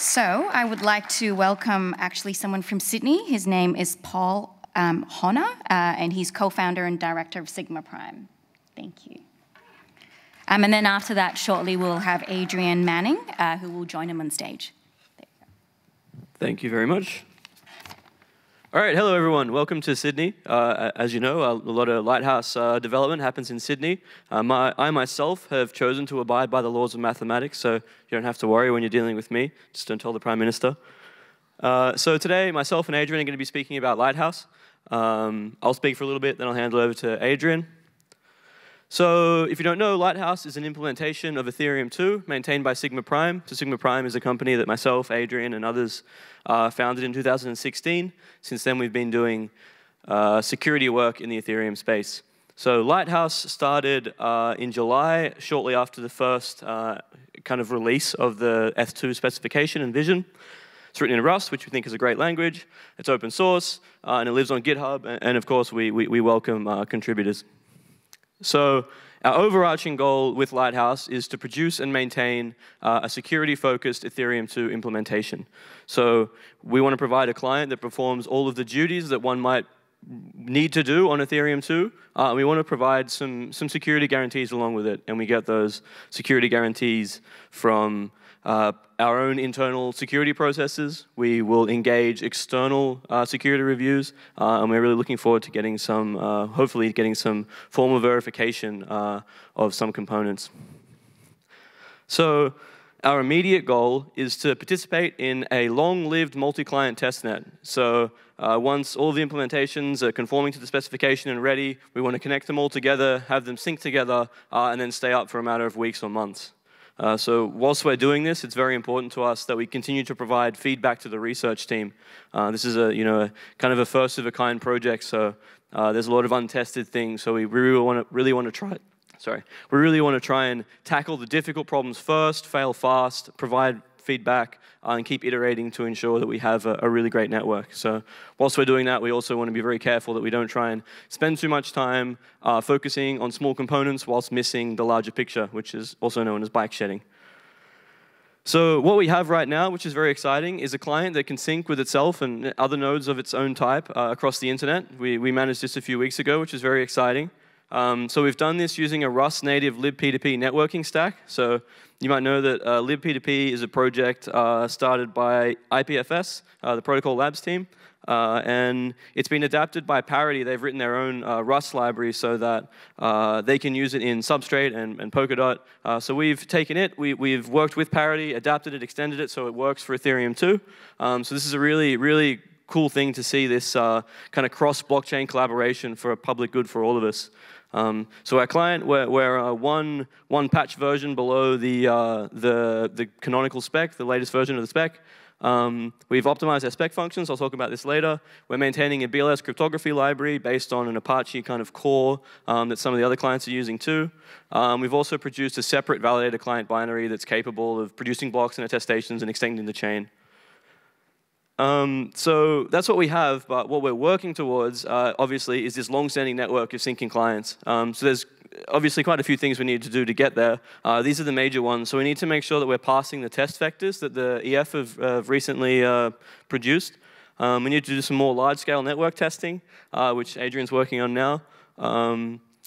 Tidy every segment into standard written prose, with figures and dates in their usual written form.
So I would like to welcome actually someone from Sydney. His name is Paul Hauner, and he's co-founder and director of Sigma Prime. Thank you. And then after that, shortly, we'll have Adrian Manning, who will join him on stage. Thank you very much. All right, hello everyone. Welcome to Sydney. As you know, a lot of Lighthouse development happens in Sydney. I myself have chosen to abide by the laws of mathematics, so you don't have to worry when you're dealing with me. Just don't tell the Prime Minister. So today, myself and Adrian are going to be speaking about Lighthouse. I'll speak for a little bit, then I'll hand it over to Adrian. So if you don't know, Lighthouse is an implementation of Ethereum 2 maintained by Sigma Prime. So Sigma Prime is a company that myself, Adrian, and others founded in 2016. Since then, we've been doing security work in the Ethereum space. So Lighthouse started in July, shortly after the first kind of release of the ETH2 specification and vision. It's written in Rust, which we think is a great language. It's open source, and it lives on GitHub. And of course, we welcome contributors. So our overarching goal with Lighthouse is to produce and maintain a security-focused Ethereum 2 implementation. So we want to provide a client that performs all of the duties that one might need to do on Ethereum 2. We want to provide some security guarantees along with it, and we get those security guarantees from our own internal security processes. We will engage external security reviews, and we're really looking forward to getting some, hopefully getting some formal verification of some components. So our immediate goal is to participate in a long-lived multi-client testnet. So once all the implementations are conforming to the specification and ready, we want to connect them all together, have them sync together, and then stay up for a matter of weeks or months. So whilst we're doing this, it's very important to us that we continue to provide feedback to the research team. This is a kind of a first-of-a-kind project, so there's a lot of untested things. So we really want to try. We really want to try and tackle the difficult problems first, fail fast, provide feedback, and keep iterating to ensure that we have a really great network. So whilst we're doing that, we also want to be very careful that we don't try and spend too much time focusing on small components whilst missing the larger picture, which is also known as bike shedding. So what we have right now, which is very exciting, is a client that can sync with itself and other nodes of its own type across the internet. We managed this a few weeks ago, which is very exciting. So we've done this using a Rust native libp2p networking stack. So you might know that libp2p is a project started by IPFS, the Protocol Labs team, and it's been adapted by Parity. They've written their own Rust library so that they can use it in Substrate and Polkadot. So we've taken it, we've worked with Parity, adapted it, extended it so it works for Ethereum 2. So this is a really cool thing to see, this kind of cross-blockchain collaboration for a public good for all of us. So our client, we're one patch version below the canonical spec, the latest version of the spec. We've optimized our spec functions. I'll talk about this later. We're maintaining a BLS cryptography library based on an Apache kind of core that some of the other clients are using too. We've also produced a separate Validator Client binary that's capable of producing blocks and attestations and extending the chain. So that's what we have, but what we're working towards, obviously, is this long-standing network of syncing clients. So there's obviously quite a few things we need to do to get there. These are the major ones. So we need to make sure that we're passing the test vectors that the EF have recently produced. We need to do some more large-scale network testing, which Adrian's working on now.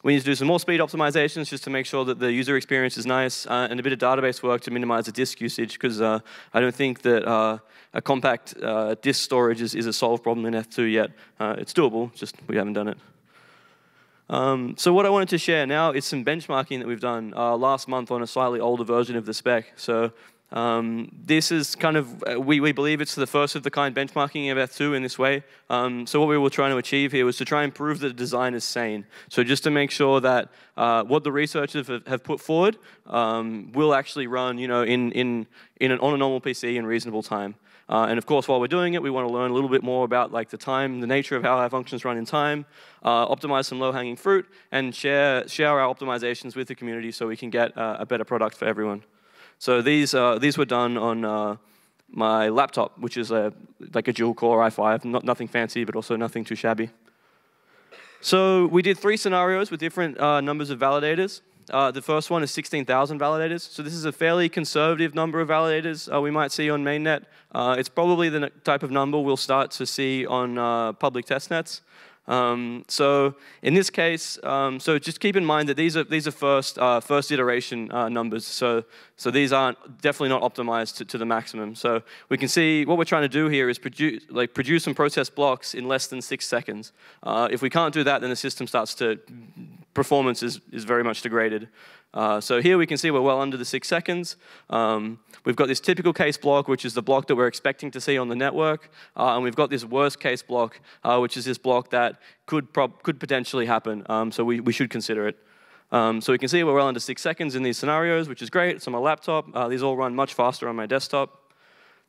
We need to do some more speed optimizations just to make sure that the user experience is nice, and a bit of database work to minimize the disk usage, because I don't think that a compact disk storage is a solved problem in ETH2 yet. It's doable, just we haven't done it. So what I wanted to share now is some benchmarking that we've done last month on a slightly older version of the spec. So this is kind of, we believe it's the first of the kind benchmarking of ETH2 in this way. So what we were trying to achieve here was to try and prove that the design is sane. So just to make sure that what the researchers have put forward will actually run, on a normal PC in reasonable time. And of course, while we're doing it, we want to learn a little bit more about the time, the nature of how our functions run in time, optimize some low-hanging fruit, and share our optimizations with the community so we can get a better product for everyone. So these were done on my laptop, which is like a dual-core i5, nothing fancy, but also nothing too shabby. So we did 3 scenarios with different numbers of validators. The first one is 16,000 validators. So this is a fairly conservative number of validators we might see on mainnet. It's probably the type of number we'll start to see on public testnets. So in this case, so just keep in mind that these are first iteration numbers. So these aren't definitely not optimized to the maximum. So we can see what we're trying to do here is produce and process blocks in less than 6 seconds. If we can't do that, then the system starts to performance is very much degraded. So here we can see we're well under the 6 seconds. We've got this typical case block, which is the block that we're expecting to see on the network. And we've got this worst case block, which is this block that could potentially happen. So we should consider it. So we can see we're well under 6 seconds in these scenarios, which is great. It's on my laptop. These all run much faster on my desktop.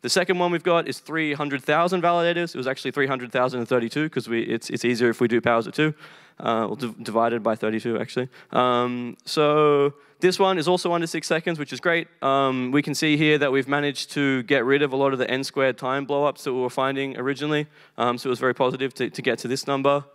The second one we've got is 300,000 validators. It was actually 300,032 because it's easier if we do powers of 2. Divided by 32, actually. So this one is also under 6 seconds, which is great. We can see here that we've managed to get rid of a lot of the n-squared time blowups that we were finding originally. So it was very positive to get to this number.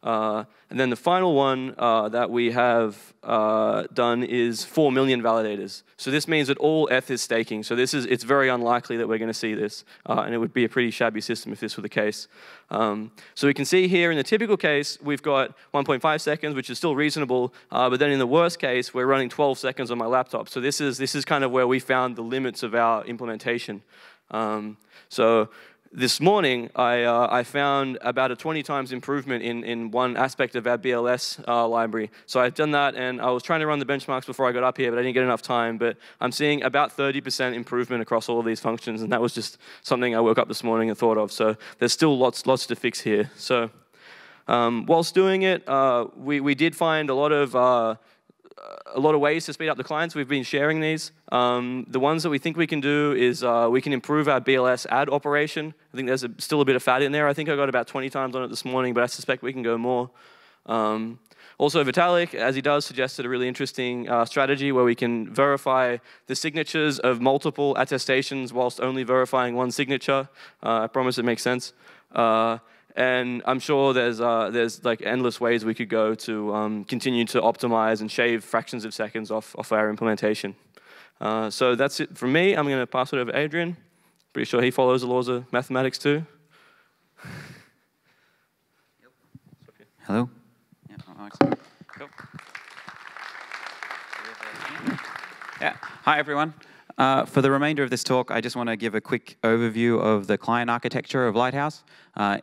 And then the final one that we have done is 4 million validators. So this means that all ETH is staking. So it's very unlikely that we're going to see this. And it would be a pretty shabby system if this were the case. So we can see here in the typical case, we've got 1.5 seconds, which is still reasonable. But then in the worst case, we're running 12 seconds on my laptop. So this is kind of where we found the limits of our implementation. So this morning, I found about a 20 times improvement in one aspect of our BLS library. So I've done that, and I was trying to run the benchmarks before I got up here, but I didn't get enough time. But I'm seeing about 30% improvement across all of these functions, and that was just something I woke up this morning and thought of. So there's still lots to fix here. So whilst doing it, we did find a lot of ways to speed up the clients. We've been sharing these. The ones that we think we can do is we can improve our BLS add operation. I think there's still a bit of fat in there. I think I got about 20 times on it this morning, but I suspect we can go more. Also, Vitalik, as he does, suggested a really interesting strategy where we can verify the signatures of multiple attestations whilst only verifying one signature. I promise it makes sense. And I'm sure there's like endless ways we could go to continue to optimize and shave fractions of seconds off our implementation. So that's it from me. I'm going to pass it over to Adrian. Pretty sure he follows the laws of mathematics too. Hello. Yeah, cool. Yeah. Hi, everyone. For the remainder of this talk, I just want to give a quick overview of the client architecture of Lighthouse,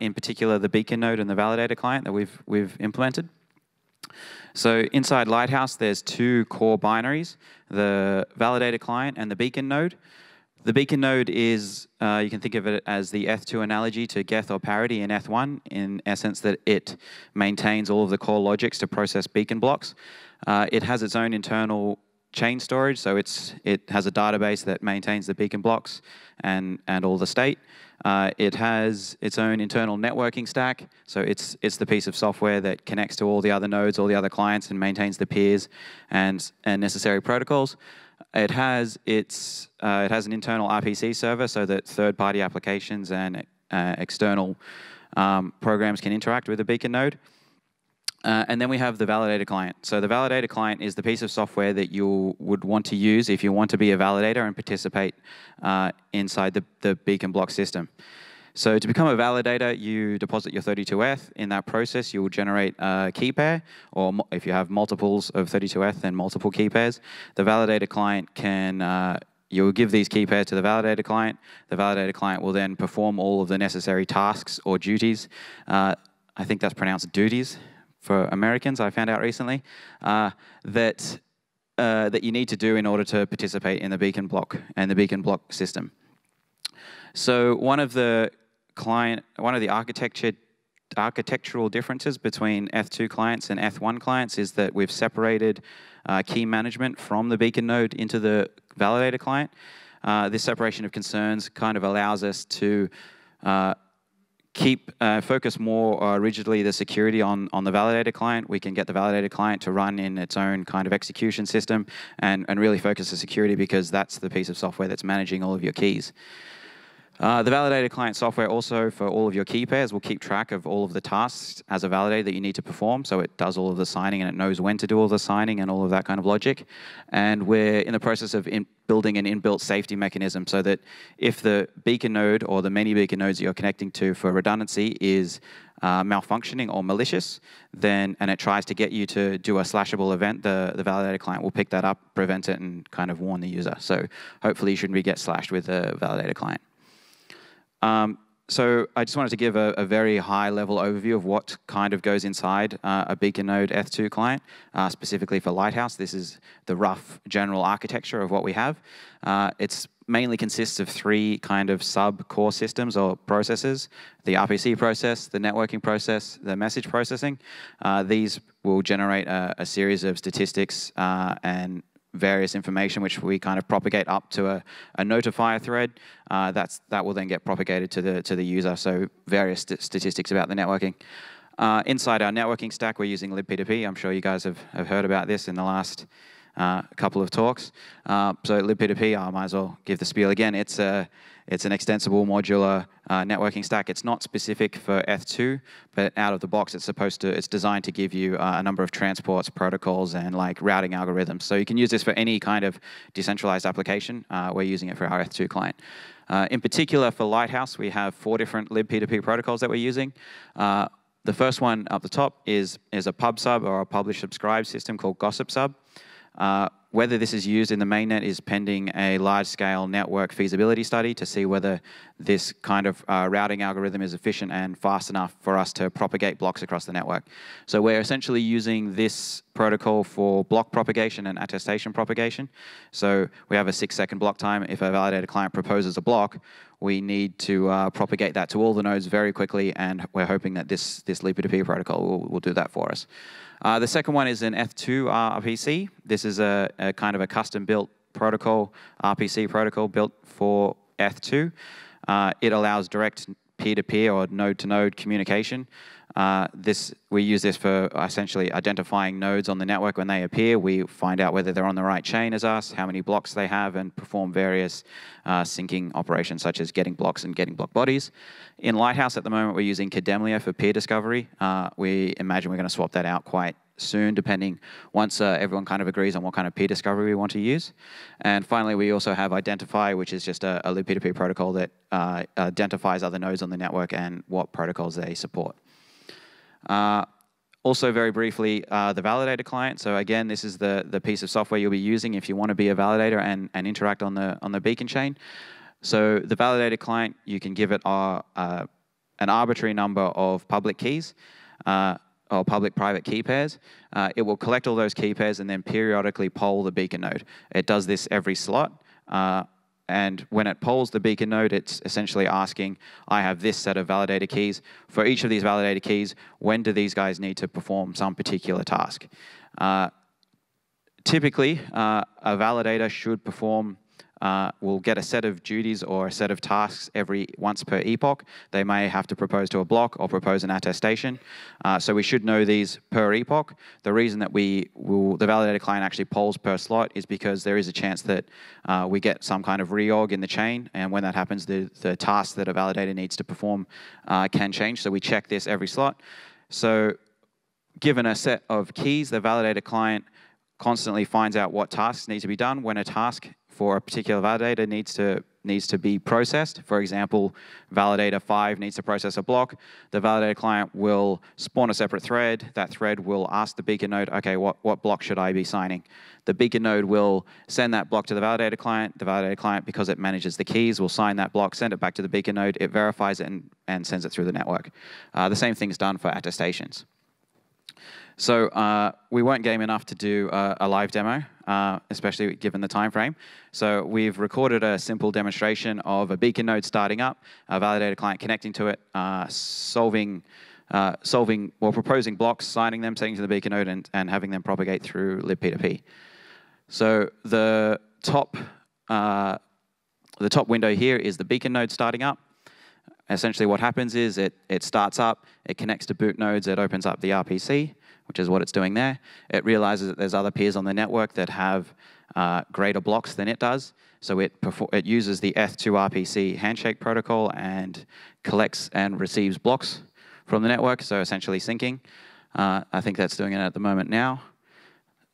in particular the beacon node and the validator client that we've implemented. So inside Lighthouse, there's 2 core binaries, the validator client and the beacon node. The beacon node is, you can think of it as the ETH2 analogy to Geth or parity in ETH1, in essence that it maintains all of the core logics to process beacon blocks. It has its own internal chain storage, so it has a database that maintains the beacon blocks and all the state. It has its own internal networking stack, so it's the piece of software that connects to all the other nodes, all the other clients, and maintains the peers and necessary protocols. It has an internal RPC server so that third-party applications and external programs can interact with the beacon node. And then we have the validator client. So the validator client is the piece of software that you would want to use if you want to be a validator and participate inside the beacon block system. So to become a validator, you deposit your 32ETH. In that process, you will generate a key pair, or if you have multiples of 32ETH, then multiple key pairs. The validator client can, you will give these key pairs to the validator client. The validator client will then perform all of the necessary tasks or duties. I think that's pronounced duties for Americans, I found out recently, that you need to do in order to participate in the beacon block and the beacon block system. So one of the architectural differences between ETH2 clients and ETH1 clients is that we've separated key management from the beacon node into the validator client. This separation of concerns kind of allows us to focus more rigidly the security on the validator client. We can get the validator client to run in its own kind of execution system and really focus the security because that's the piece of software that's managing all of your keys. The Validator Client software also, for all of your key pairs, will keep track of all of the tasks as a validator that you need to perform. So it does all of the signing, and it knows when to do all the signing and all of that kind of logic. And we're in the process of building an inbuilt safety mechanism so that if the beacon node or the many beacon nodes you're connecting to for redundancy is malfunctioning or malicious, then, and it tries to get you to do a slashable event, the Validator Client will pick that up, prevent it, and kind of warn the user. So hopefully you shouldn't get slashed with the Validator Client. So I just wanted to give a very high-level overview of what kind of goes inside a beacon node Eth2 client, specifically for Lighthouse. This is the rough general architecture of what we have. It's mainly consists of 3 kind of sub-core systems or processes: the RPC process, the networking process, the message processing. These will generate a series of statistics and various information which we kind of propagate up to a notifier thread. That will then get propagated to the user, so various statistics about the networking. Inside our networking stack, we're using libp2p. I'm sure you guys have heard about this in the last couple of talks. So libp2p, I might as well give the spiel again. It's an extensible modular networking stack. It's not specific for Eth2, but out of the box, it's designed to give you a number of transports, protocols, and like routing algorithms. So you can use this for any kind of decentralized application. We're using it for our Eth2 client. In particular, for Lighthouse, we have 4 different libp2p protocols that we're using. The first one up the top is a pub sub or a publish subscribe system called gossip sub. Whether this is used in the mainnet is pending a large-scale network feasibility study to see whether this kind of routing algorithm is efficient and fast enough for us to propagate blocks across the network. So we're essentially using this protocol for block propagation and attestation propagation. So we have a 6-second block time. If a validator client proposes a block, we need to propagate that to all the nodes very quickly, and we're hoping that this libp2p protocol will do that for us. The second one is an Eth2 RPC. This is a kind of a custom-built protocol, RPC protocol built for Eth2. It allows direct peer-to-peer or node-to-node communication. We use this for essentially identifying nodes on the network when they appear. We find out whether they're on the right chain as us, how many blocks they have, and perform various syncing operations such as getting blocks and getting block bodies. In Lighthouse at the moment, we're using Kademlia for peer discovery. We imagine we're going to swap that out quite soon, once everyone kind of agrees on what kind of peer discovery we want to use. And finally, we also have Identify, which is just a libp2p protocol that identifies other nodes on the network and what protocols they support. Also, very briefly, the Validator Client. So again, this is the piece of software you'll be using if you want to be a validator and interact on the beacon chain. So the Validator Client, you can give it an arbitrary number of public keys or public-private key pairs. It will collect all those key pairs and then periodically poll the beacon node. It does this every slot. And when it polls the beacon node, it's essentially asking, I have this set of validator keys. For each of these validator keys, when do these guys need to perform some particular task? Typically, a validator should perform, will get a set of duties or a set of tasks once per epoch. They may have to propose to a block or propose an attestation. So we should know these per epoch. The reason that the validator client actually polls per slot is because there is a chance that we get some kind of reorg in the chain, and when that happens, the task that a validator needs to perform can change. So we check this every slot. So given a set of keys, the validator client constantly finds out what tasks need to be done. When a task for a particular validator needs to be processed, for example, validator 5 needs to process a block, the validator client will spawn a separate thread. That thread will ask the beacon node, okay, what block should I be signing? The beacon node will send that block to the validator client. The validator client, because it manages the keys, will sign that block, send it back to the beacon node, it verifies it and sends it through the network. The same thing's done for attestations. So we weren't game enough to do a live demo, especially given the time frame. So we've recorded a simple demonstration of a beacon node starting up, a validator client connecting to it, proposing blocks, signing them, sending to the beacon node, and having them propagate through libp2p. So the top window here is the beacon node starting up. Essentially what happens is it starts up, it connects to boot nodes, it opens up the RPC, which is what it's doing there. It realizes that there's other peers on the network that have greater blocks than it does. So it uses the ETH2 RPC handshake protocol and collects and receives blocks from the network, so essentially syncing. I think that's doing it at the moment now.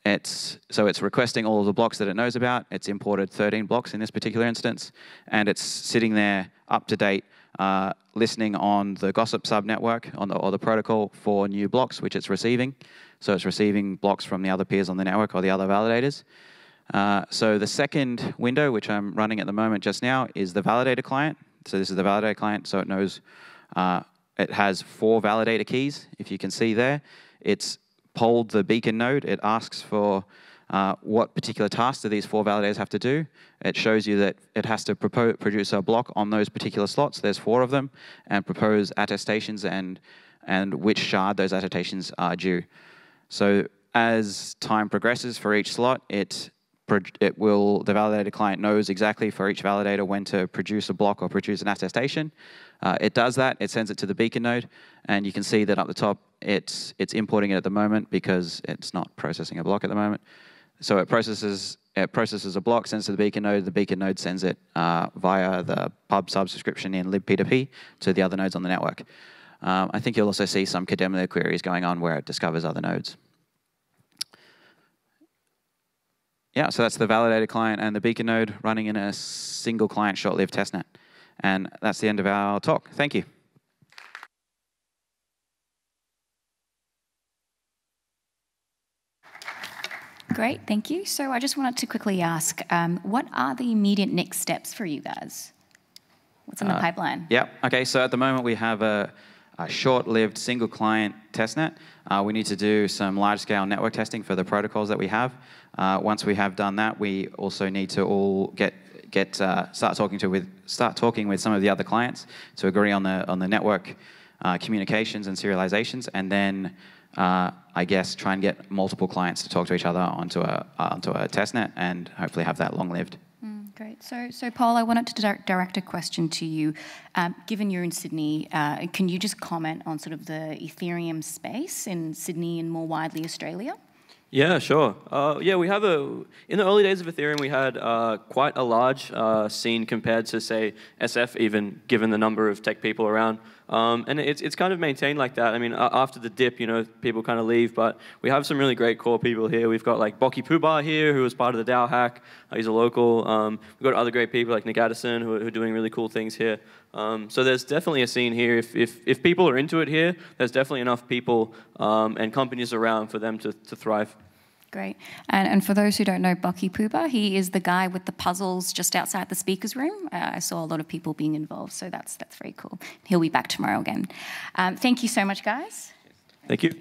So it's requesting all of the blocks that it knows about. It's imported 13 blocks in this particular instance, and it's sitting there up to date, listening on the gossip subnetwork or the protocol for new blocks, which it's receiving. So it's receiving blocks from the other peers on the network or the other validators. So the second window, which I'm running at the moment just now, is the Validator Client. So this is the Validator Client, so it knows it has 4 validator keys, if you can see there. It's polled the beacon node. It asks for what particular tasks do these 4 validators have to do. It shows you that it has to produce a block on those particular slots. There's 4 of them, and propose attestations and which shard those attestations are due. So as time progresses for each slot, the validator client knows exactly for each validator when to produce a block or produce an attestation. It does that, it sends it to the beacon node, and you can see that up the top, it's importing it at the moment because it's not processing a block at the moment. So it processes a block, sends it to the beacon node sends it via the pub subscription in libp2p to the other nodes on the network. I think you'll also see some Kademlia queries going on where it discovers other nodes. Yeah, so that's the validator client and the beacon node running in a single client short-lived testnet. And that's the end of our talk. Thank you. Great, thank you. So I just wanted to quickly ask, what are the immediate next steps for you guys? What's in the pipeline? Yeah, okay, so at the moment we have a short-lived single client testnet. We need to do some large-scale network testing for the protocols that we have. Once we have done that, we also need to all start talking with some of the other clients to agree on the network communications and serializations, and then I guess try and get multiple clients to talk to each other onto a testnet and hopefully have that long-lived. Great. So Paul, I wanted to direct a question to you. Given you're in Sydney, can you just comment on sort of the Ethereum space in Sydney and more widely Australia? Yeah, sure. Yeah, we have in the early days of Ethereum, we had quite a large scene compared to, say, SF, even given the number of tech people around. And it's kind of maintained like that. I mean, after the dip, people kind of leave, but we have some really great core people here. We've got like Boki Pubar here, who was part of the DAO hack. He's a local. We've got other great people like Nick Addison, who are doing really cool things here. So there's definitely a scene here. If people are into it here, there's definitely enough people and companies around for them to thrive. Great. And for those who don't know Boki Pubar, he is the guy with the puzzles just outside the speaker's room. I saw a lot of people being involved, so that's very cool. He'll be back tomorrow again. Thank you so much, guys. Thank you.